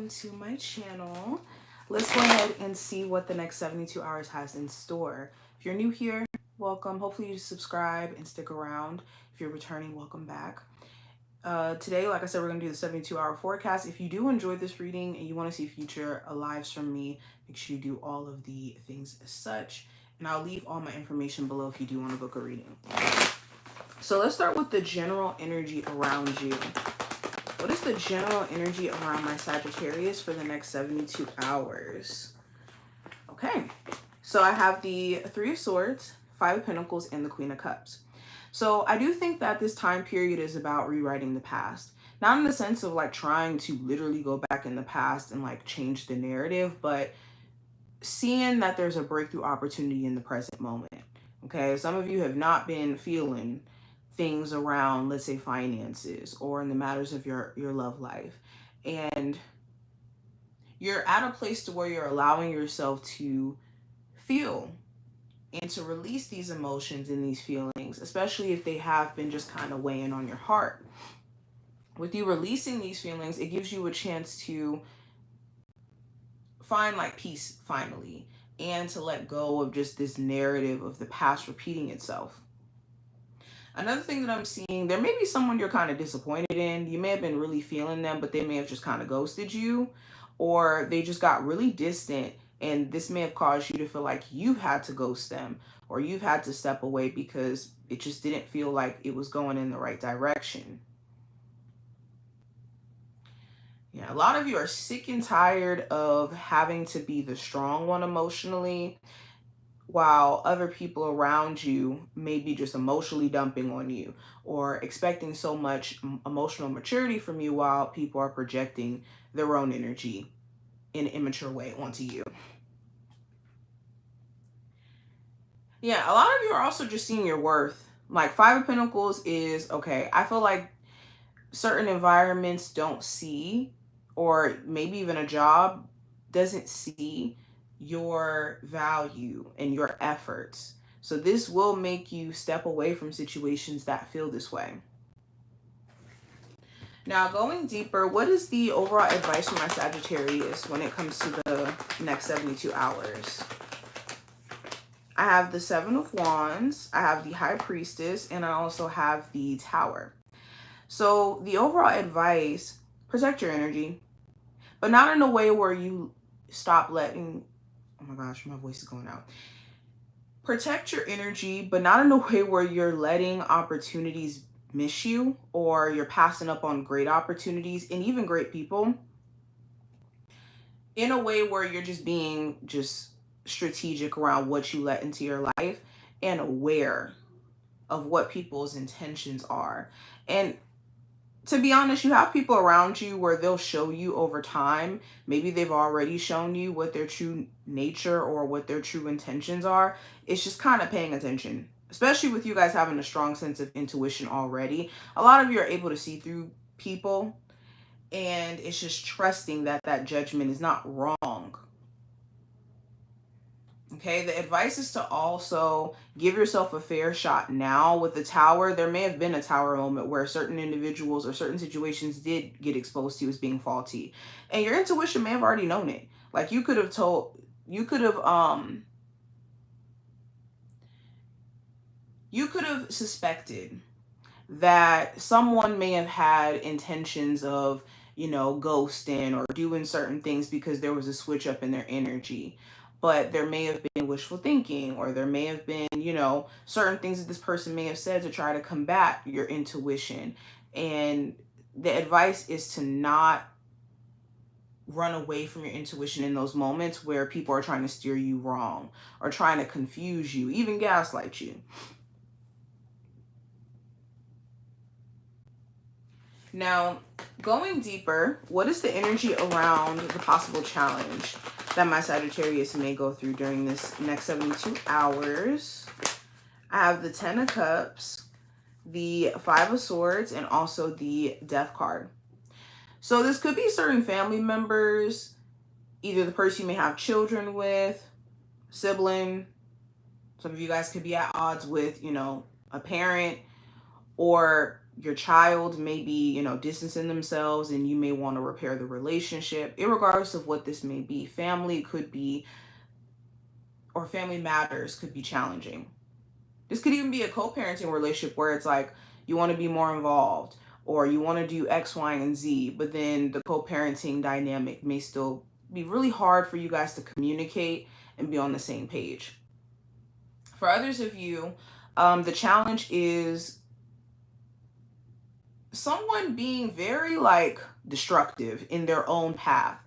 welcome to my channel. Let's go ahead and see what the next 72 hours has in store. If you're new here, welcome. Hopefully you subscribe and stick around. If you're returning, welcome back. Today, like I said, we're going to do the 72-hour forecast. If you do enjoy this reading and you want to see future lives from me, make sure you do all of the things as such. And I'll leave all my information below if you do want to book a reading. So let's start with the general energy around you. What is the general energy around my Sagittarius for the next 72 hours? Okay, so I have the Three of Swords, Five of Pentacles, and the Queen of Cups. So I do think that this time period is about rewriting the past. Not in the sense of like trying to literally go back in the past and like change the narrative, but seeing that there's a breakthrough opportunity in the present moment. Okay, some of you have not been feeling things around, let's say, finances or in the matters of your love life, and you're at a place to where you're allowing yourself to feel and to release these emotions and these feelings, especially if they have been just kind of weighing on your heart. With you releasing these feelings, it gives you a chance to find like peace finally, and to let go of just this narrative of the past repeating itself. Another thing that I'm seeing, there may be someone you're kind of disappointed in. You may have been really feeling them, but they may have just kind of ghosted you, or they just got really distant, and this may have caused you to feel like you've had to ghost them, or you've had to step away because it just didn't feel like it was going in the right direction. Yeah, a lot of you are sick and tired of having to be the strong one emotionally, while other people around you may be just emotionally dumping on you or expecting so much emotional maturity from you, while people are projecting their own energy in an immature way onto you. Yeah, a lot of you are also just seeing your worth. Like Five of Pentacles is, okay, I feel like certain environments don't see, or maybe even a job doesn't see your value and your efforts. So this will make you step away from situations that feel this way. Now, going deeper, what is the overall advice for my Sagittarius when it comes to the next 72 hours? I have the Seven of Wands, I have the High Priestess, and I also have the Tower. So the overall advice, protect your energy, but not in a way where you stop letting, oh my gosh, my voice is going out. Protect your energy, but not in a way where you're letting opportunities miss you, or you're passing up on great opportunities and even great people, in a way where you're just being strategic around what you let into your life and aware of what people's intentions are. And to be honest, you have people around you where they'll show you over time. Maybe they've already shown you what their true nature or what their true intentions are. It's just kind of paying attention, especially with you guys having a strong sense of intuition already. A lot of you are able to see through people, and it's just trusting that that judgment is not wrong. Okay, the advice is to also give yourself a fair shot now. With the Tower, there may have been a Tower moment where certain individuals or certain situations did get exposed to you as being faulty. And your intuition may have already known it. Like you could have suspected that someone may have had intentions of, ghosting or doing certain things because there was a switch up in their energy. But there may have been wishful thinking, or there may have been, certain things that this person may have said to try to combat your intuition. And the advice is to not run away from your intuition in those moments where people are trying to steer you wrong or trying to confuse you, even gaslight you. Now, going deeper, what is the energy around the possible challenge that my Sagittarius may go through during this next 72 hours? I have the Ten of Cups, the Five of Swords, and also the Death card. So this could be certain family members, either the person you may have children with, sibling. Some of you guys could be at odds with, a parent, or Your child may be, distancing themselves and you may want to repair the relationship. Irregardless of what this may be, family could be, or family matters could be challenging. This could even be a co-parenting relationship where it's like you want to be more involved or you want to do X, Y, and Z, but then the co-parenting dynamic may still be really hard for you guys to communicate and be on the same page. For others of you, the challenge is someone being very destructive in their own path.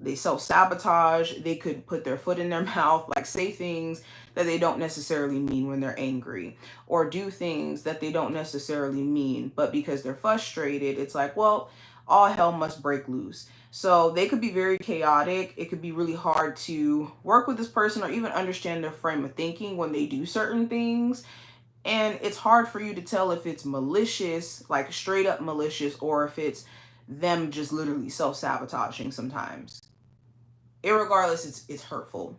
They self-sabotage. They could put their foot in their mouth, say things that they don't necessarily mean when they're angry, or do things that they don't necessarily mean, but because they're frustrated, it's like, well, all hell must break loose. So they could be very chaotic. It could be really hard to work with this person or even understand their frame of thinking when they do certain things. And it's hard for you to tell if it's malicious, like straight up malicious, or if it's them just literally self-sabotaging sometimes. Irregardless, it's hurtful.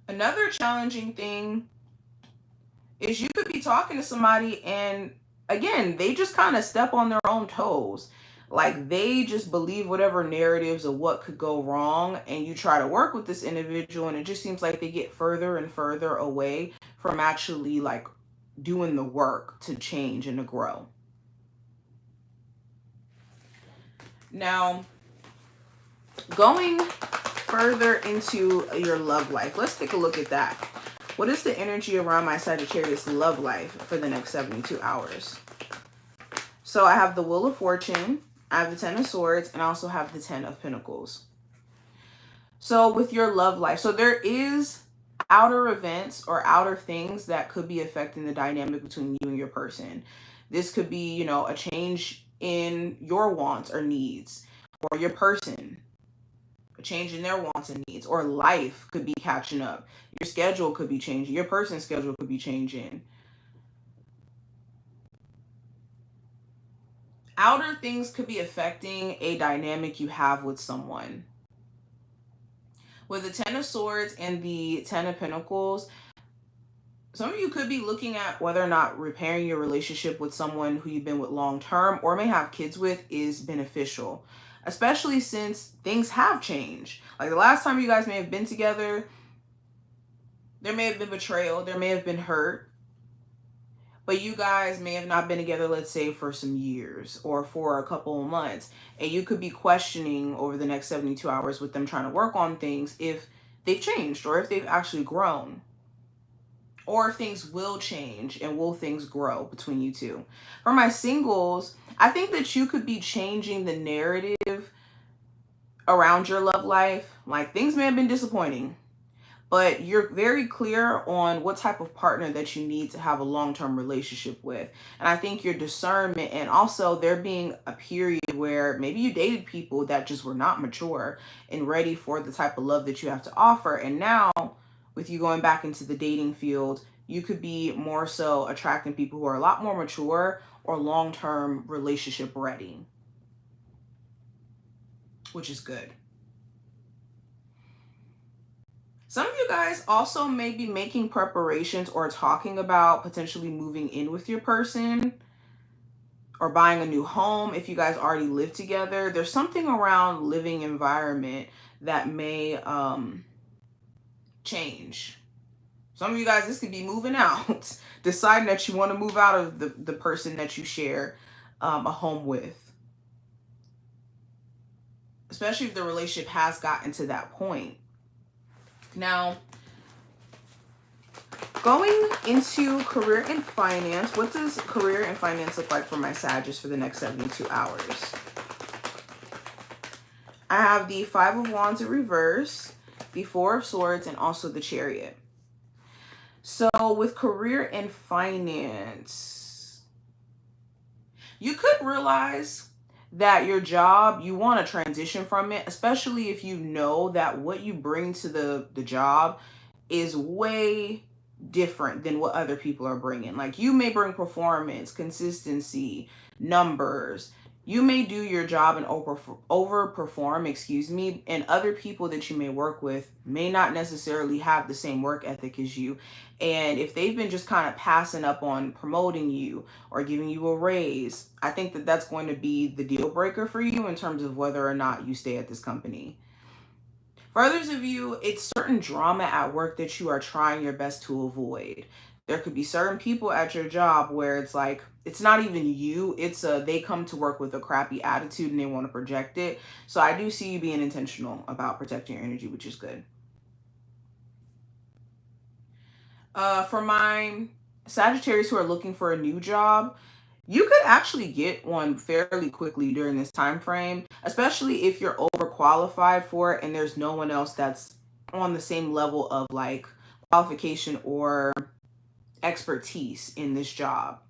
Another challenging thing is you could be talking to somebody and again, they just kind of step on their own toes. Like they just believe whatever narratives of what could go wrong, and you try to work with this individual and it just seems like they get further and further away from actually doing the work to change and to grow. Now, going further into your love life, let's take a look at that. What is the energy around my Sagittarius love life for the next 72 hours? So I have the Wheel of Fortune, I have the Ten of Swords, and I also have the Ten of Pentacles. So with your love life, so there is outer events or outer things that could be affecting the dynamic between you and your person. This could be, a change in your wants or needs, or your person, a change in their wants and needs, or life could be catching up. Your schedule could be changing. Your person's schedule could be changing. Outer things could be affecting a dynamic you have with someone. With the Ten of Swords and the Ten of Pentacles, some of you could be looking at whether or not repairing your relationship with someone who you've been with long term or may have kids with is beneficial, especially since things have changed. Like the last time you guys may have been together, there may have been betrayal, there may have been hurt, but you guys may have not been together, let's say, for some years or for a couple of months. And you could be questioning over the next 72 hours with them trying to work on things if they've changed or if they've actually grown. Or if things will change and will things grow between you two. For my singles, I think that you could be changing the narrative around your love life. Like things may have been disappointing, but you're very clear on what type of partner that you need to have a long-term relationship with. And I think your discernment, and also there being a period where maybe you dated people that just were not mature and ready for the type of love that you have to offer. And now with you going back into the dating field, you could be more so attracting people who are a lot more mature or long-term relationship ready, which is good. Some of you guys also may be making preparations or talking about potentially moving in with your person or buying a new home. If you guys already live together, there's something around living environment that may change. Some of you guys, this could be moving out, deciding that you want to move out of the person that you share a home with, especially if the relationship has gotten to that point. Now, going into career and finance, what does career and finance look like for my Sagittarius for the next 72 hours? I have the Five of Wands in reverse, the Four of Swords, and also the Chariot. So with career and finance, you could realize that your job, you want to transition from it, especially if you know that what you bring to the job is way different than what other people are bringing. Like you may bring performance, consistency, numbers, You may do your job and overperform, excuse me, and other people that you may work with may not necessarily have the same work ethic as you. And if they've been just kind of passing up on promoting you or giving you a raise, I think that that's going to be the deal breaker for you in terms of whether or not you stay at this company. For others of you, it's certain drama at work that you are trying your best to avoid. There could be certain people at your job where it's like, it's not even you, it's they come to work with a crappy attitude and they want to project it. So I do see you being intentional about protecting your energy, which is good. For my Sagittarius who are looking for a new job, you could actually get one fairly quickly during this time frame, especially if you're overqualified for it and there's no one else that's on the same level of like qualification or expertise in this job.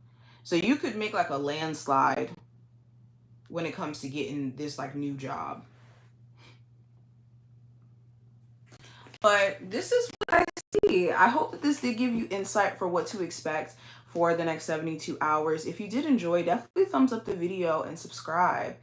So you could make like a landslide when it comes to getting this like new job. But this is what I see. I hope that this did give you insight for what to expect for the next 72 hours. If you did enjoy, definitely thumbs up the video and subscribe.